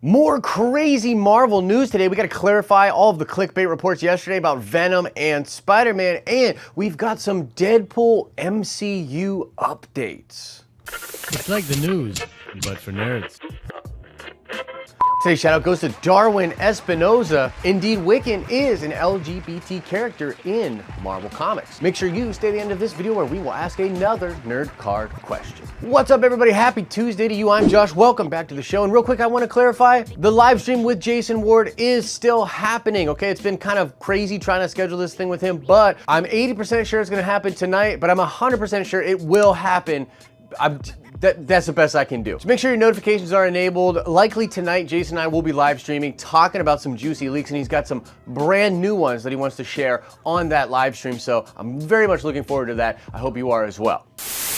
More crazy Marvel news today. We got to clarify all of the clickbait reports yesterday about Venom and SpiderMan, and we've got some Deadpool MCU updates. It's like the news, but for nerds. Today's shout out goes to Darwin Espinoza. Indeed, Wiccan is an LGBT character in Marvel Comics. Make sure you stay to the end of this video where we will ask another nerd card question. What's up, everybody? Happy Tuesday to you. I'm Josh. Welcome back to the show. And real quick, I want to clarify, the live stream with Jason Ward is still happening, okay? It's been kind of crazy trying to schedule this thing with him, but I'm 80% sure it's going to happen tonight, but I'm 100% sure it will happen. That's the best I can do. So make sure your notifications are enabled. Likely tonight, Jason and I will be live streaming, talking about some juicy leaks, and he's got some brand new ones that he wants to share on that live stream. So I'm very much looking forward to that. I hope you are as well.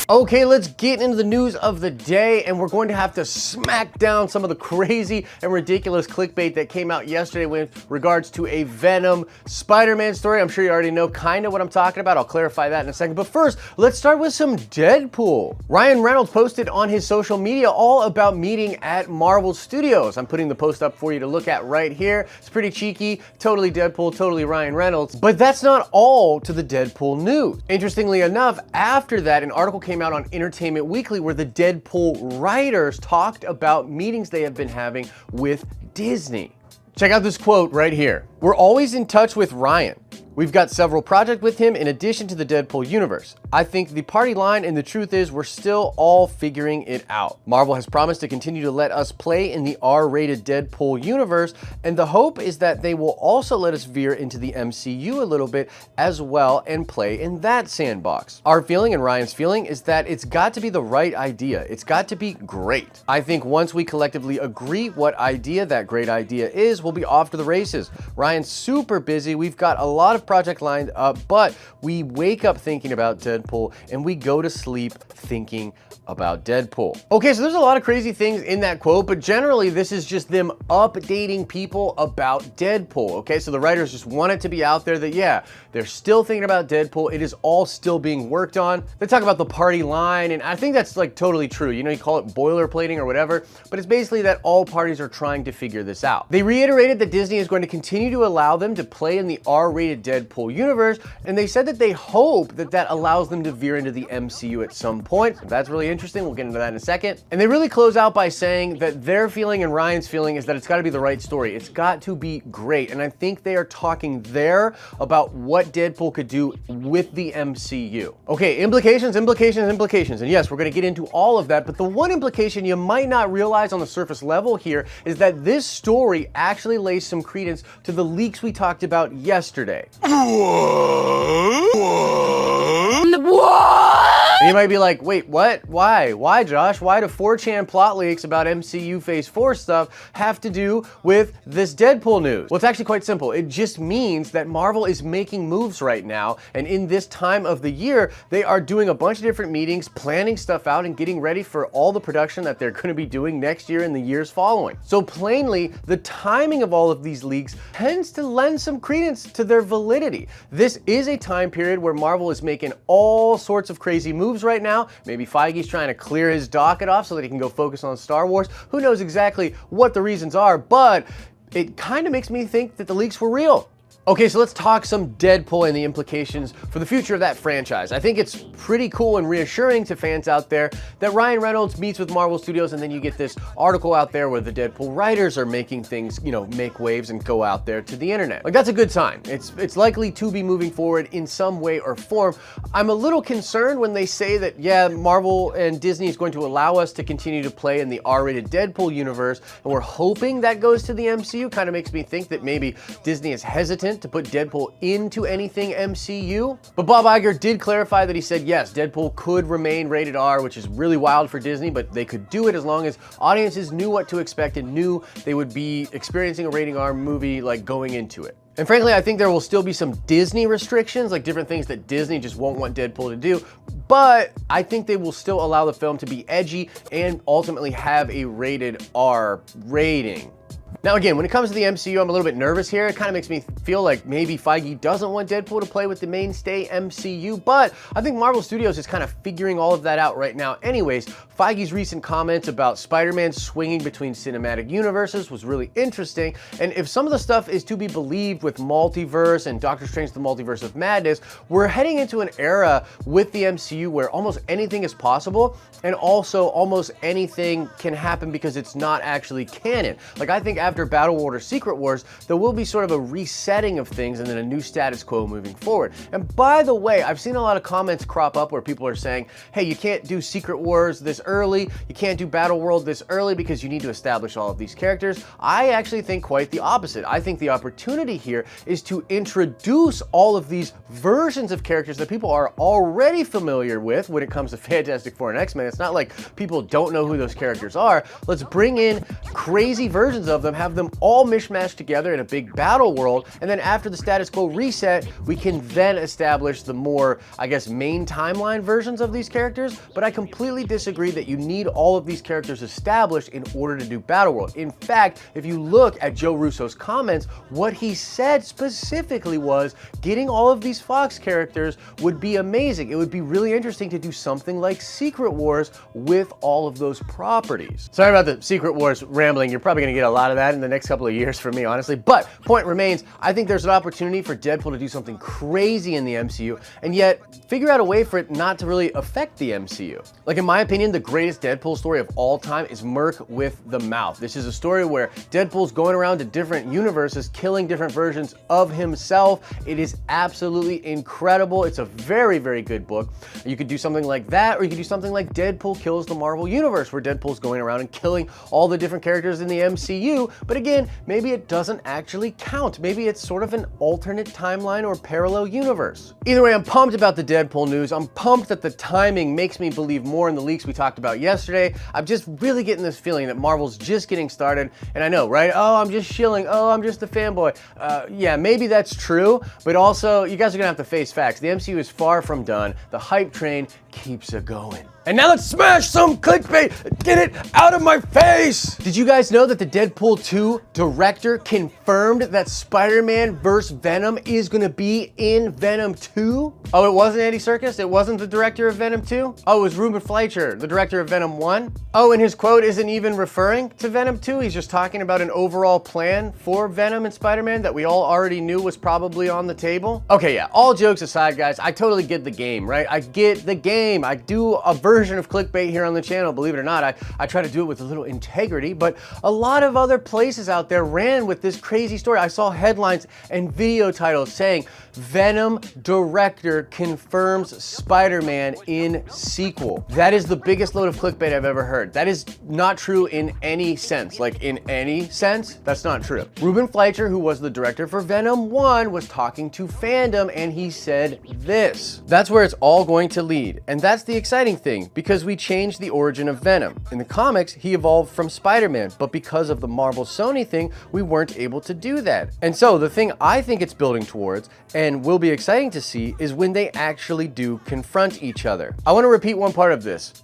Okay, let's get into the news of the day, and we're going to have to smack down some of the crazy and ridiculous clickbait that came out yesterday with regards to a Venom Spider-Man story. I'm sure you already know kind of what I'm talking about. I'll clarify that in a second. But first, let's start with some Deadpool. Ryan Reynolds posted on his social media all about meeting at Marvel Studios. I'm putting the post up for you to look at right here. It's pretty cheeky, totally Deadpool, totally Ryan Reynolds. But that's not all to the Deadpool news. Interestingly enough, after that, an article came out on Entertainment Weekly where the Deadpool writers talked about meetings they have been having with Disney. Check out this quote right here. "We're always in touch with Ryan. We've got several projects with him in addition to the Deadpool universe. I think the party line, and the truth is we're still all figuring it out. Marvel has promised to continue to let us play in the R-rated Deadpool universe, and the hope is that they will also let us veer into the MCU a little bit as well and play in that sandbox. Our feeling and Ryan's feeling is that it's got to be the right idea. It's got to be great. I think once we collectively agree what idea that great idea is, we'll be off to the races. Ryan's super busy. We've got a lot of project lined up, but we wake up thinking about Deadpool and we go to sleep thinking about Deadpool." Okay, so there's a lot of crazy things in that quote, but generally this is just them updating people about Deadpool, okay? So the writers just want it to be out there that, yeah, they're still thinking about Deadpool. It is all still being worked on. They talk about the party line, and I think that's like totally true. You know, you call it boilerplating or whatever, but it's basically that all parties are trying to figure this out. They reiterated that Disney is going to continue to allow them to play in the R-rated Deadpool universe, and they said that they hope that that allows them to veer into the MCU at some point. So that's really interesting. We'll get into that in a second. And they really close out by saying that their feeling and Ryan's feeling is that it's got to be the right story. It's got to be great. And I think they are talking there about what Deadpool could do with the MCU. Okay, implications. And yes, we're going to get into all of that. But the one implication you might not realize on the surface level here is that this story actually lays some credence to the leaks we talked about yesterday. And you might be like, wait, what? Why? Why, Josh? Why do 4chan plot leaks about MCU Phase 4 stuff have to do with this Deadpool news? Well, it's actually quite simple. It just means that Marvel is making moves right now, and in this time of the year, they are doing a bunch of different meetings, planning stuff out, and getting ready for all the production that they're going to be doing next year and the years following. So plainly, the timing of all of these leaks tends to lend some credence to their validity. This is a time period where Marvel is making all sorts of crazy moves right now. Maybe Feige's trying to clear his docket off so that he can go focus on Star Wars. Who knows exactly what the reasons are, but it kind of makes me think that the leaks were real. Okay, so let's talk some Deadpool and the implications for the future of that franchise. I think it's pretty cool and reassuring to fans out there that Ryan Reynolds meets with Marvel Studios, and then you get this article out there where the Deadpool writers are making things, you know, make waves and go out there to the internet. Like, that's a good sign. It's likely to be moving forward in some way or form. I'm a little concerned when they say that, yeah, Marvel and Disney is going to allow us to continue to play in the R-rated Deadpool universe, and we're hoping that goes to the MCU. Kind of makes me think that maybe Disney is hesitant to put Deadpool into anything MCU. But Bob Iger did clarify that he said, yes, Deadpool could remain rated R, which is really wild for Disney, but they could do it as long as audiences knew what to expect and knew they would be experiencing a rating R movie like going into it. And frankly, I think there will still be some Disney restrictions, like different things that Disney just won't want Deadpool to do, but I think they will still allow the film to be edgy and ultimately have a rated R rating. Now again, when it comes to the MCU, I'm a little bit nervous here. It kind of makes me feel like maybe Feige doesn't want Deadpool to play with the mainstay MCU, but I think Marvel Studios is kind of figuring all of that out right now anyways. Feige's recent comments about Spider-Man swinging between cinematic universes was really interesting, and if some of the stuff is to be believed with multiverse and Doctor Strange the Multiverse of Madness, we're heading into an era with the MCU where almost anything is possible, and also almost anything can happen because it's not actually canon. Like, I think after Battle World or Secret Wars, there will be sort of a resetting of things and then a new status quo moving forward. And by the way, I've seen a lot of comments crop up where people are saying, hey, you can't do Secret Wars this early, you can't do Battle World this early because you need to establish all of these characters. I actually think quite the opposite. I think the opportunity here is to introduce all of these versions of characters that people are already familiar with when it comes to Fantastic Four and X-Men. It's not like people don't know who those characters are. Let's bring in crazy versions of them, have them all mishmashed together in a big battle world, and then after the status quo reset, we can then establish the more, I guess, main timeline versions of these characters. But I completely disagree that you need all of these characters established in order to do Battle World. In fact, if you look at Joe Russo's comments, what he said specifically was getting all of these Fox characters would be amazing. It would be really interesting to do something like Secret Wars with all of those properties. Sorry about the Secret Wars rambling. You're probably gonna get a lot of that in the next couple of years for me, honestly. But point remains, I think there's an opportunity for Deadpool to do something crazy in the MCU and yet figure out a way for it not to really affect the MCU. Like, in my opinion, the greatest Deadpool story of all time is Merc with the Mouth. This is a story where Deadpool's going around to different universes, killing different versions of himself. It is absolutely incredible. It's a very, very good book. You could do something like that, or you could do something like Deadpool Kills the Marvel Universe, where Deadpool's going around and killing all the different characters in the MCU. But again, maybe it doesn't actually count. Maybe it's sort of an alternate timeline or parallel universe. Either way, I'm pumped about the Deadpool news. I'm pumped that the timing makes me believe more in the leaks we talked about yesterday. I'm just really getting this feeling that Marvel's just getting started. And I know, right? Oh, I'm just shilling. Oh, I'm just a fanboy. Yeah, maybe that's true, but also you guys are gonna have to face facts. The MCU is far from done. The hype train keeps it going. And now let's smash some clickbait. Get it out of my face. Did you guys know that the Deadpool 2 director confirmed that Spider-Man vs. Venom is gonna be in Venom 2? Oh, it wasn't Andy Serkis? It wasn't the director of Venom 2? Oh, it was Ruben Fleischer, the director of Venom 1? Oh, and his quote isn't even referring to Venom 2. He's just talking about an overall plan for Venom and Spider-Man that we all already knew was probably on the table. Okay, yeah, all jokes aside, guys, I totally get the game, right? I get the game. I do a version of clickbait here on the channel, believe it or not. I try to do it with a little integrity, but a lot of other places out there ran with this crazy story. I saw headlines and video titles saying, Venom director confirms Spider-Man in sequel. That is the biggest load of clickbait I've ever heard. That is not true in any sense. Like, in any sense, that's not true. Ruben Fleischer, who was the director for Venom 1, was talking to fandom and he said this. That's where it's all going to lead. And that's the exciting thing, because we changed the origin of Venom. In the comics, he evolved from Spider-Man, but because of the Marvel Sony thing, we weren't able to do that. And so the thing I think it's building towards, and will be exciting to see, is when they actually do confront each other. I want to repeat one part of this.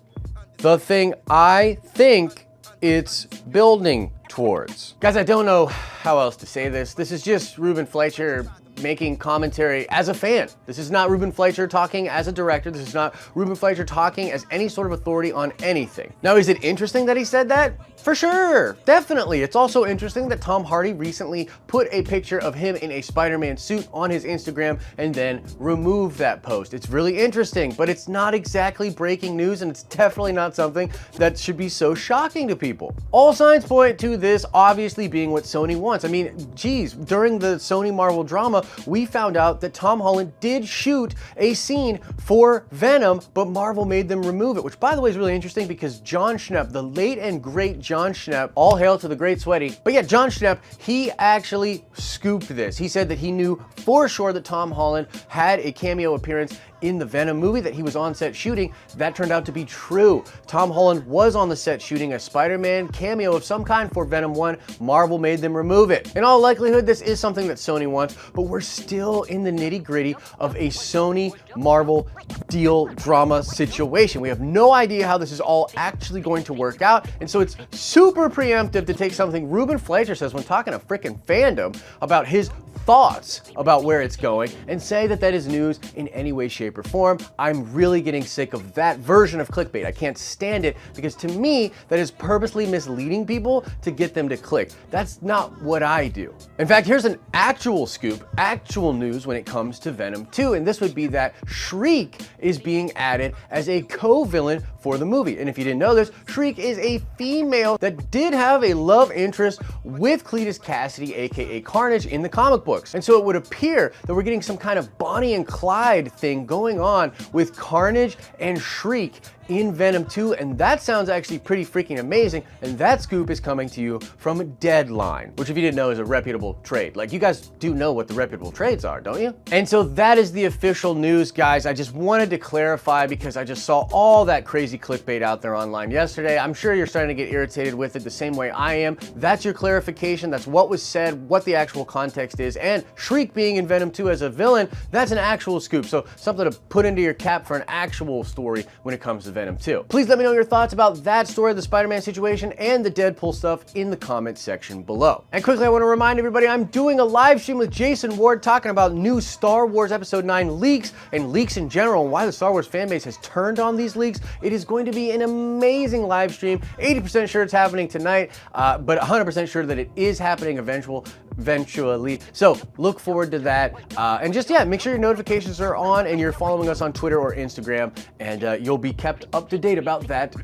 The thing I think it's building towards. Guys, I don't know how else to say this. This is just Ruben Fleischer making commentary as a fan. This is not Ruben Fleischer talking as a director. This is not Ruben Fleischer talking as any sort of authority on anything. Now, is it interesting that he said that? For sure, definitely. It's also interesting that Tom Hardy recently put a picture of him in a Spider-Man suit on his Instagram and then removed that post. It's really interesting, but it's not exactly breaking news, and it's definitely not something that should be so shocking to people. All signs point to this obviously being what Sony wants. I mean, geez, during the Sony Marvel drama, we found out that Tom Holland did shoot a scene for Venom, but Marvel made them remove it, which, by the way, is really interesting because John Schnepp, the late and great John Schnepp, all hail to the great sweaty. But yeah, John Schnepp, he actually scooped this. He said that he knew for sure that Tom Holland had a cameo appearance in the Venom movie that he was on set shooting. That turned out to be true. Tom Holland was on the set shooting a SpiderMan cameo of some kind for Venom 1. Marvel made them remove it. In all likelihood, this is something that Sony wants, but we're still in the nitty-gritty of a Sony-Marvel deal drama situation. We have no idea how this is all actually going to work out, and so it's super preemptive to take something Ruben Fleischer says when talking to frickin' fandom about his thoughts about where it's going and say that that is news in any way, shape, or form. I'm really getting sick of that version of clickbait. I can't stand it because to me, that is purposely misleading people to get them to click. That's not what I do. In fact, here's an actual scoop, actual news when it comes to Venom 2, and this would be that Shriek is being added as a co-villain for the movie. And if you didn't know this, Shriek is a female that did have a love interest with Cletus Cassidy, aka Carnage, in the comic books. And so it would appear that we're getting some kind of Bonnie and Clyde thing going on with Carnage and Shriek in Venom 2, and that sounds actually pretty freaking amazing, and that scoop is coming to you from Deadline, which if you didn't know is a reputable trade. Like, you guys do know what the reputable trades are, don't you? And so that is the official news, guys. I just wanted to clarify because I just saw all that crazy clickbait out there online yesterday. I'm sure you're starting to get irritated with it the same way I am. That's your clarification. That's what was said, what the actual context is, and Shriek being in Venom 2 as a villain, that's an actual scoop. So something to put into your cap for an actual story when it comes to Venom 2. Please let me know your thoughts about that story, the Spider-Man situation, and the Deadpool stuff in the comment section below. And quickly, I want to remind everybody I'm doing a live stream with Jason Ward talking about new Star Wars Episode 9 leaks and leaks in general and why the Star Wars fan base has turned on these leaks. It is going to be an amazing live stream. 80% sure it's happening tonight, but 100% sure that it is happening eventually. So look forward to that. And just, yeah, make sure your notifications are on and you're following us on Twitter or Instagram, and you'll be kept up to date about that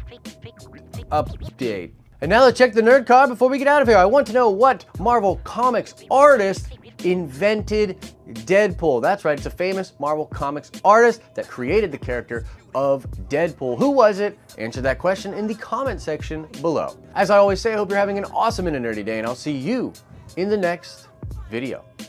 update. And now let's check the nerd card before we get out of here. I want to know what Marvel Comics artist invented Deadpool. That's right, it's a famous Marvel Comics artist that created the character of Deadpool. Who was it? Answer that question in the comment section below. As I always say, I hope you're having an awesome and a nerdy day, and I'll see you in the next video.